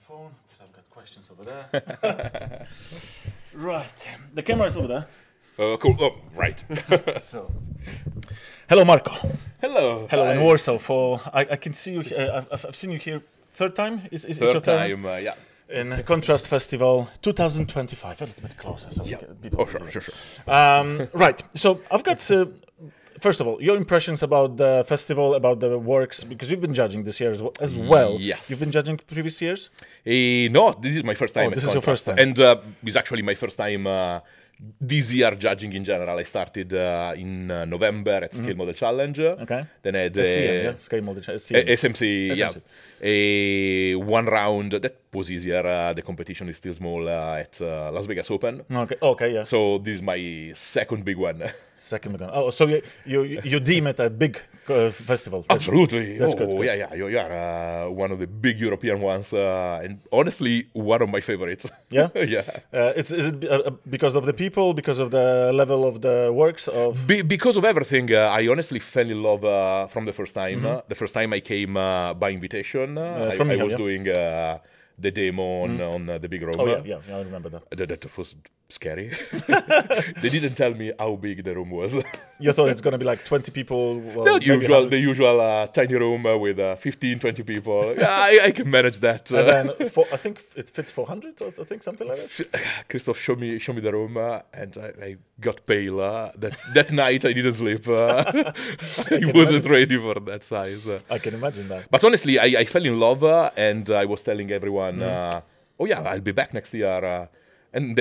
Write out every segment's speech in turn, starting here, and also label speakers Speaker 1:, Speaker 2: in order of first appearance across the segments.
Speaker 1: phone because I've got questions over there. Right, the camera is over there.
Speaker 2: Cool. Oh, right.
Speaker 1: So, hello, Marco.
Speaker 2: Hello.
Speaker 1: Hello
Speaker 2: Hi.
Speaker 1: in Warsaw. I can see you. I've seen you here third time. Is your
Speaker 2: Third time, yeah.
Speaker 1: In Kontrast Festival 2025. A little bit closer. So
Speaker 2: Yeah.
Speaker 1: people
Speaker 2: Oh, sure.
Speaker 1: right. So I've got. First of all, your impressions about the festival, about the works, because you've been judging this year as well.
Speaker 2: Yes.
Speaker 1: You've been judging previous years?
Speaker 2: No, this is my first time.
Speaker 1: Oh,
Speaker 2: at
Speaker 1: this is your
Speaker 2: Kontrast.
Speaker 1: first time.
Speaker 2: And it's actually my first time this year judging in general. I started in November at Scale Model Challenge.
Speaker 1: Okay.
Speaker 2: Then I had
Speaker 1: SCM, yeah? Scale Model SCM.
Speaker 2: SMC,
Speaker 1: SMC.
Speaker 2: yeah. One round, that was easier. The competition is still small at Las Vegas Open.
Speaker 1: Okay, yeah.
Speaker 2: So this is my second big one.
Speaker 1: Second one. Oh, so you deem it a big festival?
Speaker 2: Absolutely.
Speaker 1: That's
Speaker 2: oh,
Speaker 1: good.
Speaker 2: yeah. You are one of the big European ones, and honestly, one of my favorites.
Speaker 1: Yeah?
Speaker 2: Yeah.
Speaker 1: Is it because of the people, because of the level of the works?
Speaker 2: Because of everything, I honestly fell in love from the first time. The first time I came by invitation, I was doing the demo on the big room.
Speaker 1: Oh, yeah, I remember that.
Speaker 2: That was scary. They didn't tell me how big the room was.
Speaker 1: You thought it's going to be like 20 people? Well,
Speaker 2: the usual tiny room with 15, 20 people. Yeah, I can manage that.
Speaker 1: And then I think it fits 400, I think, something like that.
Speaker 2: Christoph showed me the room, and I got pale. That night I didn't sleep. I wasn't ready for that size.
Speaker 1: I can imagine that.
Speaker 2: But honestly, I fell in love, and I was telling everyone, oh yeah, I'll be back next year. And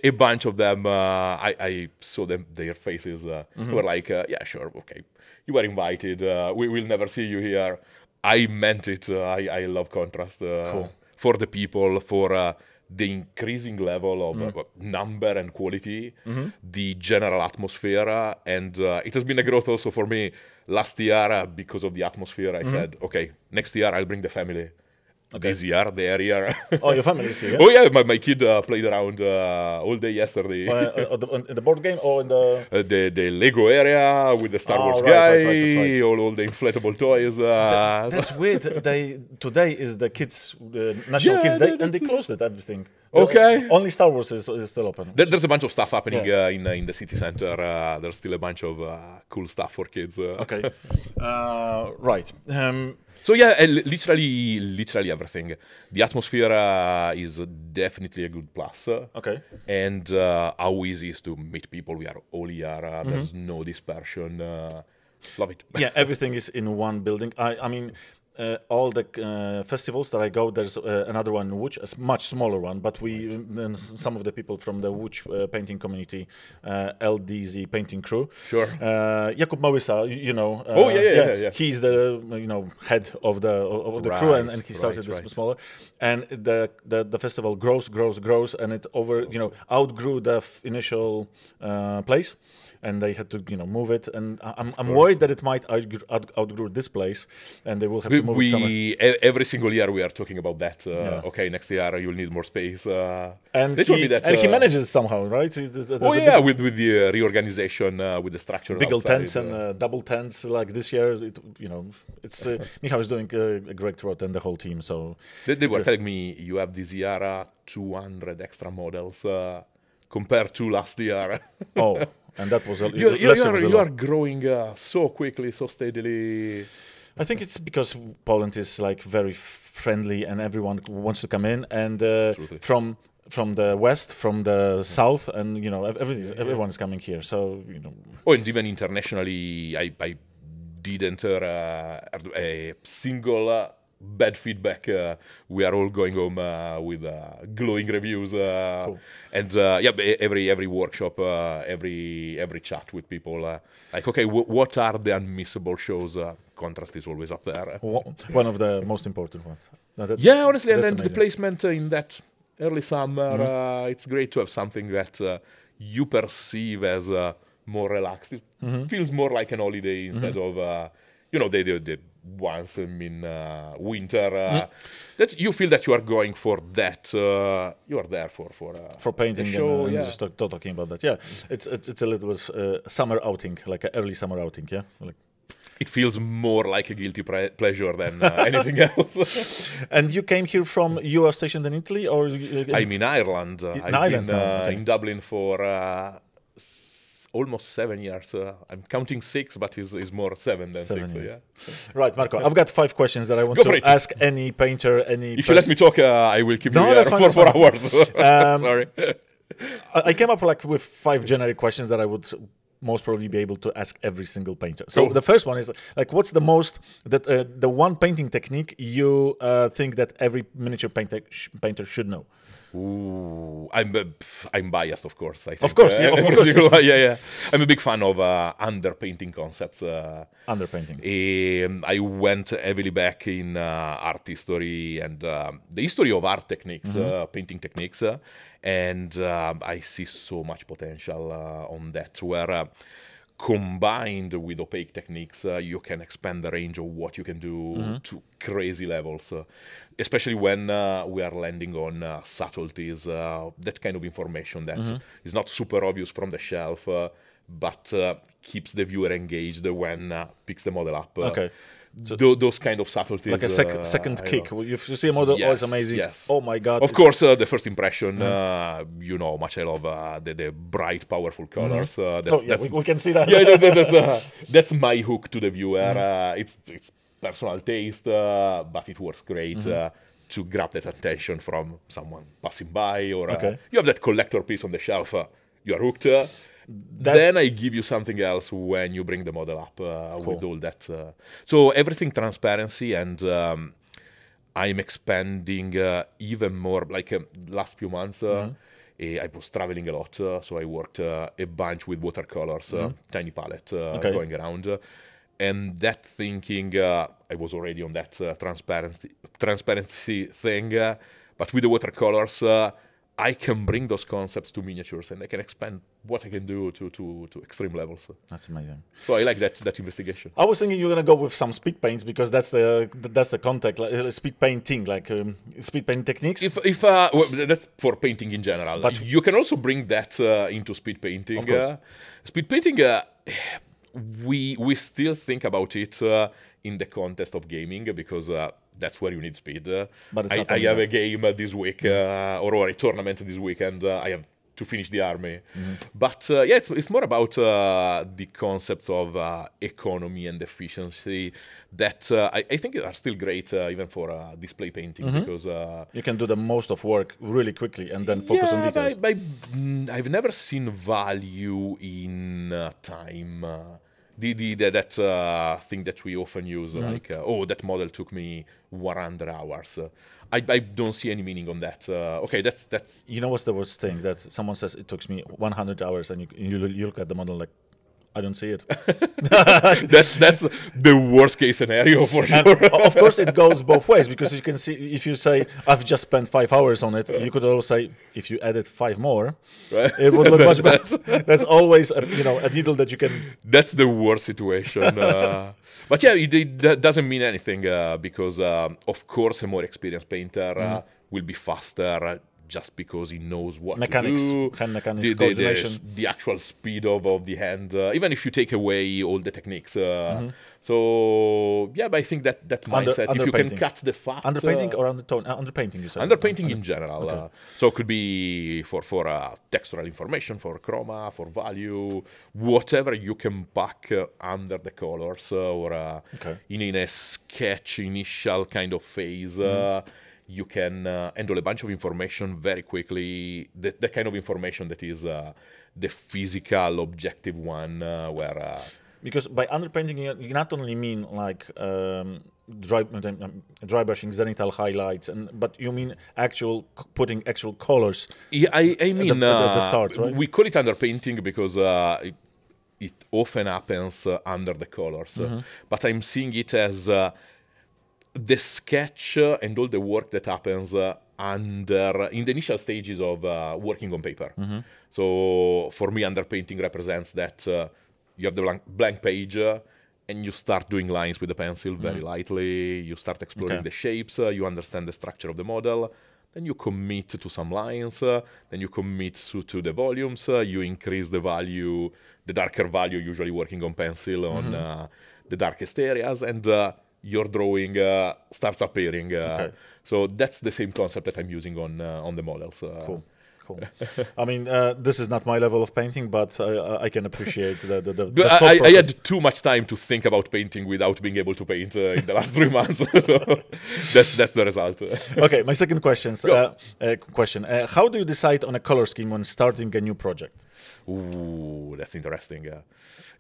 Speaker 2: a bunch of them, I saw their faces were like, yeah, sure, okay, you were invited. We will never see you here. I meant it. I love Kontrast
Speaker 1: Cool.
Speaker 2: for the people, for the increasing level of number and quality, the general atmosphere, and it has been a growth also for me. Last year, because of the atmosphere, I said, okay, next year I'll bring the family. Okay. This year, the area.
Speaker 1: Oh, your family is here? Yeah?
Speaker 2: Oh yeah, my kid played around all day yesterday.
Speaker 1: In the board game or in the...
Speaker 2: the Lego area with the Star Wars guy, right. All the inflatable toys.
Speaker 1: That's weird. Today is the kids, National Kids Day, and they closed it, everything.
Speaker 2: Okay.
Speaker 1: Only Star Wars is still open.
Speaker 2: There's a bunch of stuff happening in the city center. There's still a bunch of cool stuff for kids.
Speaker 1: Okay. Right.
Speaker 2: So yeah, literally everything. The atmosphere is definitely a good plus.
Speaker 1: Okay.
Speaker 2: And how easy it is to meet people. We are all here. There's no dispersion. Love it.
Speaker 1: Yeah, everything is in one building. I mean, all the festivals that I go, there's another one in Łódź, a much smaller one, but some of the people from the Łódź painting community, LDZ painting crew.
Speaker 2: Sure.
Speaker 1: Jakub Małysa, you know.
Speaker 2: Yeah.
Speaker 1: He's the head of the crew, and he started this smaller. And the festival grows, and it outgrew the initial place. And they had to, move it. And I'm worried that it might outgrow this place, and they will have to move it somewhere.
Speaker 2: Every single year we are talking about that. Okay, next year you'll need more space.
Speaker 1: And
Speaker 2: they told me that,
Speaker 1: he manages somehow, right?
Speaker 2: With the reorganization, with the structure.
Speaker 1: Big tents and double tents. Like this year, it's Michał is doing a great work and the whole team. So
Speaker 2: they were telling me you have this year 200 extra models compared to last year.
Speaker 1: Oh. And that was
Speaker 2: you are growing so quickly, so steadily.
Speaker 1: I think it's because Poland is like very friendly, and everyone wants to come in. And from the west, from the south, and everyone is coming here. So
Speaker 2: Oh, and even internationally, I didn't a single bad feedback. We are all going home with glowing reviews,
Speaker 1: cool.
Speaker 2: And every workshop, every chat with people, like, okay, what are the unmissable shows? Kontrast is always up there.
Speaker 1: One of the most important ones.
Speaker 2: Honestly, and
Speaker 1: amazing.
Speaker 2: the placement in that early summer, it's great to have something that you perceive as more relaxed. It feels more like an holiday instead of the once in winter, that you feel that you are going for that. You are there for
Speaker 1: painting
Speaker 2: show,
Speaker 1: and just talking about that. Yeah, it's a little bit summer outing, like an early summer outing. Yeah.
Speaker 2: It feels more like a guilty pleasure than anything else.
Speaker 1: And you came here from, you are stationed in Italy, or?
Speaker 2: I'm in Ireland. I've been in Dublin for almost 7 years. I'm counting 6, but it's more 7 than 6. So yeah.
Speaker 1: Right, Marco. I've got 5 questions that I want to ask any painter,
Speaker 2: If you let me talk, I will keep you here for 4 hours. Sorry.
Speaker 1: I came up with 5 generic questions that I would most probably be able to ask every single painter. So the first one is what's the one painting technique you think that every miniature painter should know?
Speaker 2: Ooh, I'm biased, of course. I think.
Speaker 1: Of course,
Speaker 2: yeah. I'm a big fan of underpainting concepts.
Speaker 1: Underpainting.
Speaker 2: I went heavily back in art history and the history of art techniques, painting techniques, and I see so much potential on that, where combined with opaque techniques, you can expand the range of what you can do to crazy levels, especially when we are landing on subtleties, that kind of information that is not super obvious from the shelf, but keeps the viewer engaged when picks the model up.
Speaker 1: Okay.
Speaker 2: So those kind of subtleties.
Speaker 1: Like a second kick. If you see a model, it's amazing.
Speaker 2: Yes.
Speaker 1: Oh my God.
Speaker 2: Of course, the first impression, you know, much I love the bright, powerful colors.
Speaker 1: We can see that.
Speaker 2: Yeah, that's my hook to the viewer. It's personal taste, but it works great to grab that attention from someone passing by, or you have that collector piece on the shelf, you are hooked. Then I give you something else when you bring the model up with all that. So everything transparency, and I'm expanding even more. Like last few months, I was traveling a lot, so I worked a bunch with watercolors, tiny palette going around. And that thinking, I was already on that transparency thing, but with the watercolors, I can bring those concepts to miniatures, and I can expand what I can do to extreme levels.
Speaker 1: That's amazing.
Speaker 2: So I like that investigation.
Speaker 1: I was thinking you're gonna go with some speed paints, because that's the contact, like speed painting, like speed paint techniques.
Speaker 2: Well, that's for painting in general. But you can also bring that into speed painting.
Speaker 1: Of course.
Speaker 2: Speed painting, we still think about it in the context of gaming, because that's where you need speed.
Speaker 1: But
Speaker 2: I have a game this week, or a tournament this weekend. I have to finish the army. But it's more about the concepts of economy and efficiency that I think are still great even for display painting, because
Speaker 1: you can do the most of work really quickly and then focus on details.
Speaker 2: I've never seen value in time. That thing that we often use, like, that model took me 100 hours. I don't see any meaning on that. Okay, that's.
Speaker 1: You know what's the worst thing? That someone says it took me 100 hours, and you look at the model like, I don't see it.
Speaker 2: That's the worst case scenario for sure.
Speaker 1: Of course, it goes both ways, because you can see, if you say I've just spent 5 hours on it, you could also say if you added 5 more, it would look much better. There's always a needle that you can.
Speaker 2: That's the worst situation. But yeah, that doesn't mean anything, because of course a more experienced painter will be faster. Just because he knows what to do,
Speaker 1: hand mechanics, coordination,
Speaker 2: the actual speed of the hand, even if you take away all the techniques. So yeah, but I think that mindset, if you can cut the fat,
Speaker 1: underpainting or undertone, underpainting, you said.
Speaker 2: Underpainting in general. Okay. So it could be for textural information, for chroma, for value, whatever you can pack under the colors, or in a sketch initial kind of phase. You can handle a bunch of information very quickly, the kind of information that is the physical, objective one, where...
Speaker 1: Because by underpainting, you not only mean like dry brushing, zenithal highlights, but you mean putting actual colors.
Speaker 2: Yeah, I mean,
Speaker 1: at the start, right?
Speaker 2: We call it underpainting because it often happens under the colors. But I'm seeing it as... the sketch and all the work that happens in the initial stages of working on paper. So for me, underpainting represents that you have the blank page and you start doing lines with the pencil very lightly. You start exploring the shapes. You understand the structure of the model. then you commit to some lines, then you commit to the volumes, you increase the value, the darker value, usually working on pencil on the darkest areas, and your drawing starts appearing. So that's the same concept that I'm using on the models.
Speaker 1: Cool. I mean, this is not my level of painting, but I can appreciate the
Speaker 2: I had too much time to think about painting without being able to paint in the last 3 months. So that's the result.
Speaker 1: Okay, my second question. How do you decide on a color scheme when starting a new project?
Speaker 2: Ooh, that's interesting.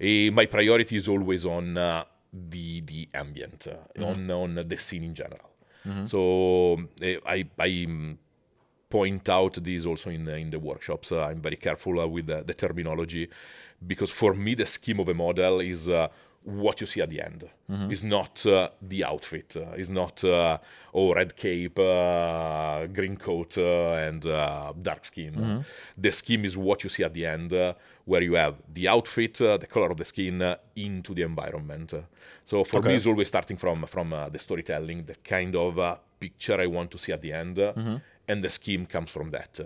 Speaker 2: My priority is always on the ambient, on the scene in general. So I point out this also in the workshops. I'm very careful with the terminology, because for me the scheme of a model is what you see at the end. It's not the outfit. It's not red cape, green coat, and dark skin. The scheme is what you see at the end, where you have the outfit, the color of the skin into the environment. So for me, it's always starting from the storytelling, the kind of picture I want to see at the end. And the scheme comes from that.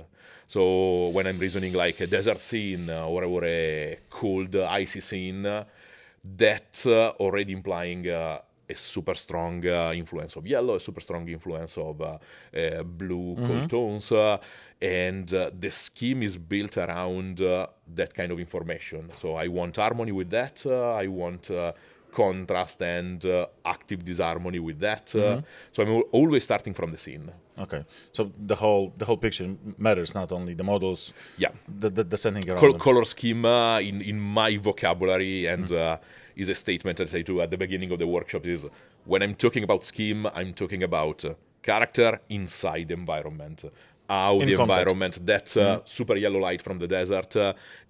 Speaker 2: So when I'm reasoning like a desert scene or a cold, icy scene, that's already implying a super strong influence of yellow, a super strong influence of blue, cold tones. And the scheme is built around that kind of information. So I want harmony with that. I want contrast and active disharmony with that. So I'm always starting from the scene.
Speaker 1: Okay, so the whole picture matters, not only the models.
Speaker 2: Yeah,
Speaker 1: the setting around them.
Speaker 2: Color scheme in my vocabulary, and is a statement that I do at the beginning of the workshop. Is when I'm talking about scheme, I'm talking about character inside the environment. How the environment, that super yellow light from the desert,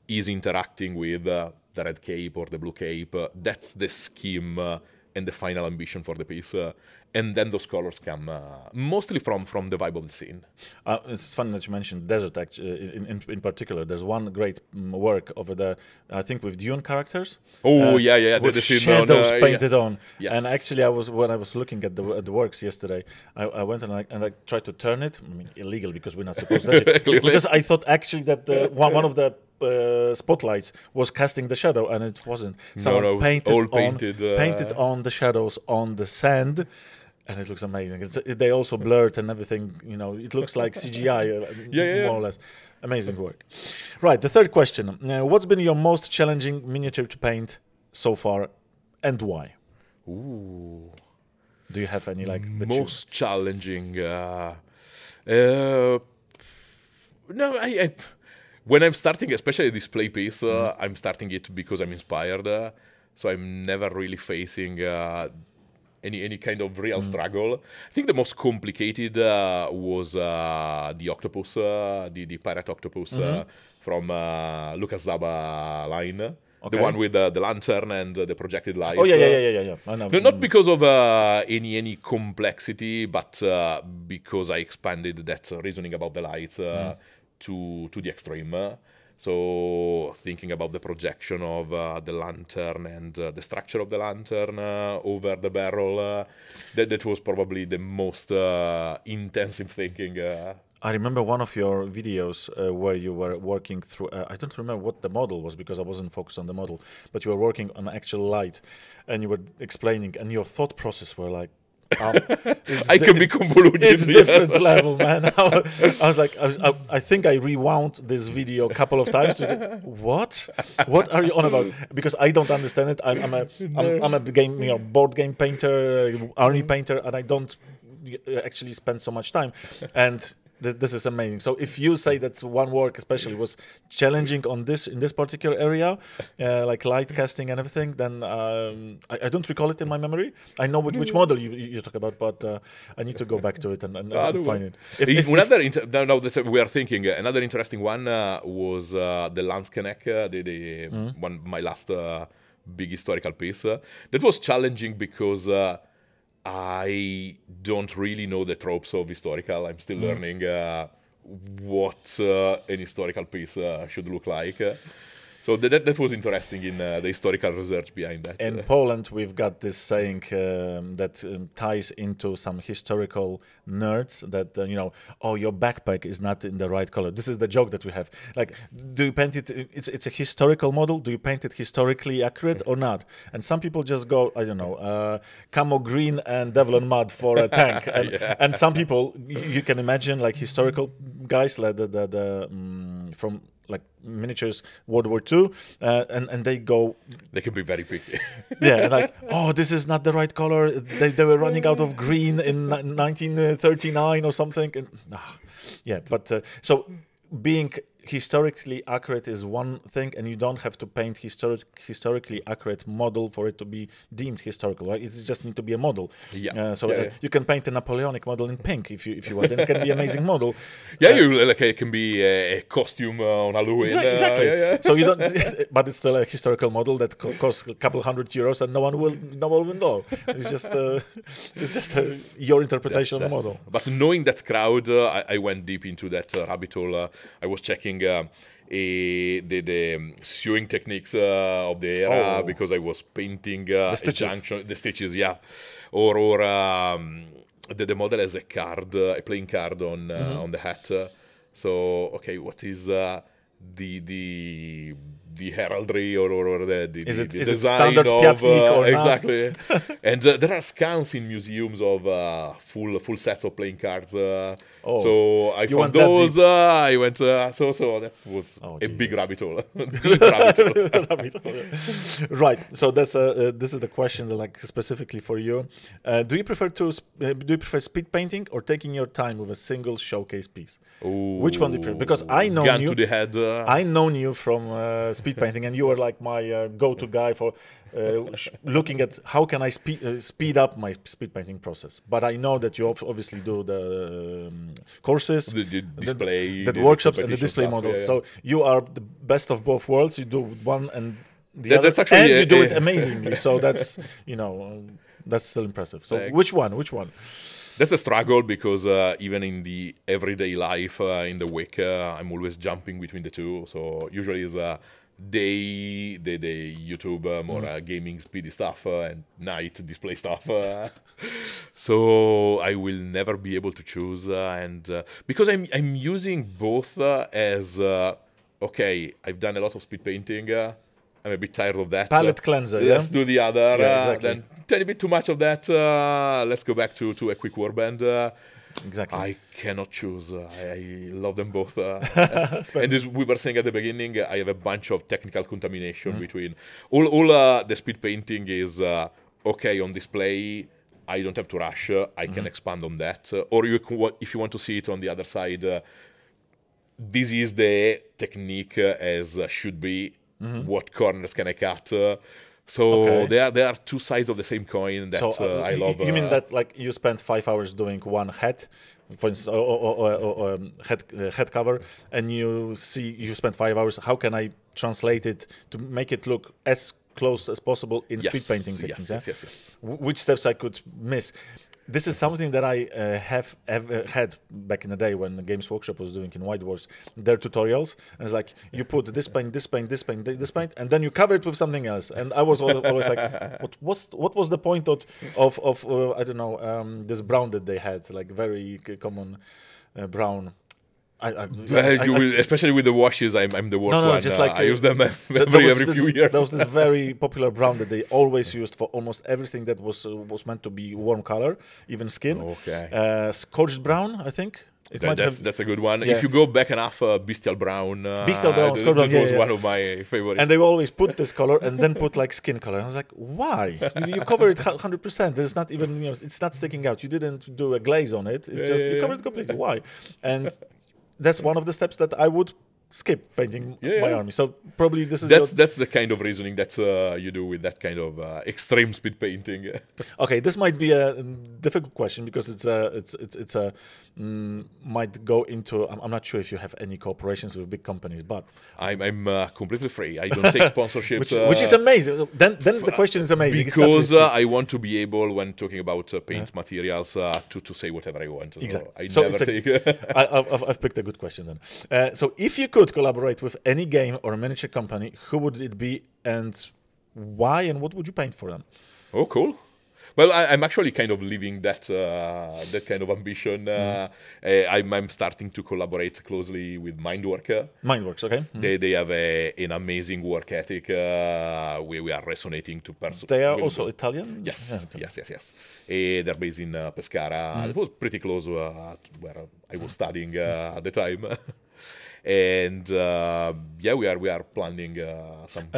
Speaker 2: is interacting with the red cape or the blue cape. That's the scheme and the final ambition for the piece. And then those colors come mostly from the vibe of the scene.
Speaker 1: It's funny that you mentioned desert. Actually, in particular, there's one great work over there, I think, with dune characters.
Speaker 2: With
Speaker 1: the shadows painted on.
Speaker 2: Yes.
Speaker 1: And actually, when I was looking at the works yesterday, I went and I tried to turn it. I mean, illegal, because we're not supposed to. Because I thought actually that one of the spotlights was casting the shadow, and it wasn't. Someone painted on the shadows on the sand. And it looks amazing. They also blurred and everything. You know, it looks like CGI, more or less. Amazing work. Right, the third question. What's been your most challenging miniature to paint so far, and why?
Speaker 2: Ooh.
Speaker 1: Do you have any
Speaker 2: most challenging? No, I when I'm starting, especially a display piece, I'm starting it because I'm inspired. So I'm never really facing any kind of real struggle. I think the most complicated was the octopus, the pirate octopus from Lucas Zaba line. Okay. The one with the lantern and the projected light.
Speaker 1: Oh, yeah. I know.
Speaker 2: Not because of any complexity, but because I expanded that reasoning about the lights to the extreme. So thinking about the projection of the lantern and the structure of the lantern over the barrel, that was probably the most intensive thinking.
Speaker 1: I remember one of your videos where you were working through, I don't remember what the model was because I wasn't focused on the model, but you were working on actual light and you were explaining, and your thought process were like,
Speaker 2: I can be convoluted.
Speaker 1: It's different level, man. I was like, I think I rewound this video a couple of times. What are you on about? Because I don't understand it. I'm a board game painter, army painter, and I don't actually spend so much time. And this is amazing. So if you say that one work especially was challenging in this particular area, like light casting and everything, then I don't recall it in my memory. I know which model you talk about, but I need to go back to it and find it.
Speaker 2: Now that we are thinking, another interesting one was the Landskenek, one my last big historical piece. That was challenging because I don't really know the tropes of historical. I'm still learning what an historical piece should look like. So that was interesting in the historical research behind that.
Speaker 1: In Poland, we've got this saying that ties into some historical nerds that, oh, your backpack is not in the right color. This is the joke that we have. Like, do you paint it? It's a historical model. Do you paint it historically accurate or not? And some people just go, I don't know, camo green and Devlon mud for a tank. And, and some people, you can imagine, like historical guys, like from like miniatures World War II, and they go.
Speaker 2: They can be very picky.
Speaker 1: Yeah, like, oh, this is not the right color. They were running out of green in 1939 or something. And, yeah, but so being historically accurate is one thing, and you don't have to paint historically accurate model for it to be deemed historical, right? It just need to be a model. You can paint a Napoleonic model in pink if you want, and it can be an amazing model.
Speaker 2: It can be a costume on Halloween.
Speaker 1: Exactly. So you don't, but it's still a historical model that costs a couple €100, and no one will know. It's just your interpretation of the model.
Speaker 2: But knowing that crowd, I went deep into that rabbit hole. I was checking the sewing techniques of the era because I was painting the stitches, or the model has a playing card on the hat. So okay, what is the heraldry or the design
Speaker 1: it standard
Speaker 2: of
Speaker 1: or
Speaker 2: exactly? And there are scans in museums of full sets of playing cards. So I found those. I went. So that was a big rabbit hole. Deep rabbit hole.
Speaker 1: Right. So this is the question, like specifically for you. Do you prefer speed painting or taking your time with a single showcase piece?
Speaker 2: Ooh,
Speaker 1: which one do you prefer? Because I know
Speaker 2: gun
Speaker 1: you.
Speaker 2: To the head.
Speaker 1: I known you from speed painting, and you were like my go-to guy for looking at how can I speed up my speed painting process. But I know that you obviously do the courses,
Speaker 2: the display,
Speaker 1: the workshops, and the display models. So you are the best of both worlds. You do one and the other,
Speaker 2: actually,
Speaker 1: and you do it amazingly. So that's that's still impressive. So
Speaker 2: thanks.
Speaker 1: Which one?
Speaker 2: That's a struggle because even in the everyday life, in the week, I'm always jumping between the two. So usually it's day YouTube, more gaming speedy stuff, and night display stuff. So I will never be able to choose, and because I'm using both as okay, I've done a lot of speed painting. I'm a bit tired of that.
Speaker 1: Palette cleanser.
Speaker 2: Let's do the other.
Speaker 1: Exactly.
Speaker 2: Then tiny bit too much of that. Let's go back to a quick warband.
Speaker 1: Exactly.
Speaker 2: I cannot choose. I love them both. And as we were saying at the beginning, I have a bunch of technical contamination between all the speed painting is okay on display. I don't have to rush. I can expand on that. Or if you want to see it on the other side, this is the technique as should be. What corners can I cut? They are two sides of the same coin that I love.
Speaker 1: You mean that like you spent 5 hours doing one head, for instance, or head cover, and you spent 5 hours. How can I translate it to make it look as close as possible in speed painting techniques?
Speaker 2: Yes.
Speaker 1: Which steps I could miss? This is something that I have ever had back in the day when the Games Workshop was doing in White Wars their tutorials. And it's like, you put this paint, and then you cover it with something else. And I was always like, what was the point of I don't know, this brown that they had, like very common brown.
Speaker 2: Especially with the washes, I'm the worst one.
Speaker 1: No, just like
Speaker 2: I use them every few years.
Speaker 1: There was this very popular brown that they always used for almost everything that was meant to be warm color, even skin.
Speaker 2: Okay.
Speaker 1: Scorched brown, I think.
Speaker 2: That's a good one. Yeah. If you go back enough, Bestial Brown.
Speaker 1: Scorched brown,
Speaker 2: was one of my favorites.
Speaker 1: And they always put this color and then put like skin color. And I was like, why? You cover it 100%. There's not even, it's not sticking out. You didn't do a glaze on it. It's just you covered it completely. Why? And that's one of the steps that I would skip painting my army. So probably
Speaker 2: that's the kind of reasoning that you do with that kind of extreme speed painting.
Speaker 1: Okay, this might be a difficult question because it's might go into. I'm not sure if you have any cooperations with big companies, but
Speaker 2: I'm completely free. I don't take sponsorships,
Speaker 1: which is amazing. Then the question is amazing
Speaker 2: because I want to be able, when talking about paint materials, to say whatever I want.
Speaker 1: Exactly.
Speaker 2: So I never take.
Speaker 1: I've picked a good question then. So if you could collaborate with any game or miniature company, who would it be and why, and what would you paint for them?
Speaker 2: Oh, cool. Well, I'm actually kind of living that kind of ambition. I'm starting to collaborate closely with Mindwork.
Speaker 1: Mindworks, okay.
Speaker 2: They have an amazing work ethic. We are resonating to person.
Speaker 1: They are also Italian?
Speaker 2: Yes, yeah, yes. They're based in Pescara. It was pretty close to where I was studying at the time. And we are planning some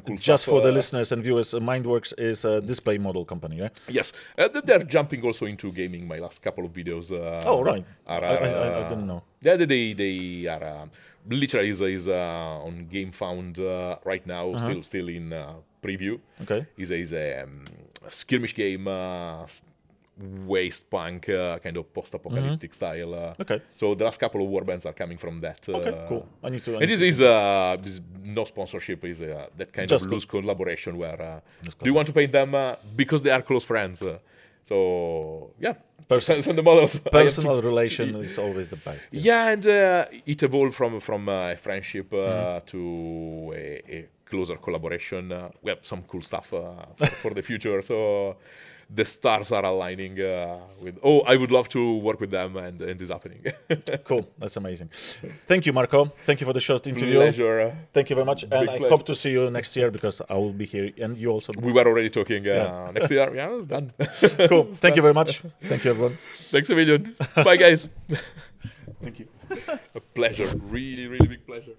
Speaker 2: cool stuff.
Speaker 1: Just for the listeners and viewers, Mindworks is a display model company, yeah?
Speaker 2: Yes, they're jumping also into gaming. My last couple of videos.
Speaker 1: Right. I didn't know.
Speaker 2: Yeah, they are literally is on GameFound right now. Still in preview.
Speaker 1: Okay.
Speaker 2: Is a skirmish game. Waste punk kind of post-apocalyptic style. Okay. So the last couple of warbands are coming from that.
Speaker 1: Okay, cool. I need to.
Speaker 2: And this is no sponsorship. Is that kind of loose collaboration where do you want to paint them because they are close friends? So yeah, send the models.
Speaker 1: Personal relation is always the best.
Speaker 2: Yeah, and it evolved from a friendship to a closer collaboration. We have some cool stuff for the future. So. The stars are aligning with, I would love to work with them, and it is happening.
Speaker 1: Cool. That's amazing. Thank you, Marco. Thank you for the short interview.
Speaker 2: Pleasure.
Speaker 1: Thank you very much. And I hope to see you next year because I will be here and you also.
Speaker 2: We were already talking next year. Yeah, it's done.
Speaker 1: Cool. Thank you very much. Thank you, everyone.
Speaker 2: Thanks a million. Bye, guys.
Speaker 1: Thank you.
Speaker 2: A pleasure. Really, really big pleasure.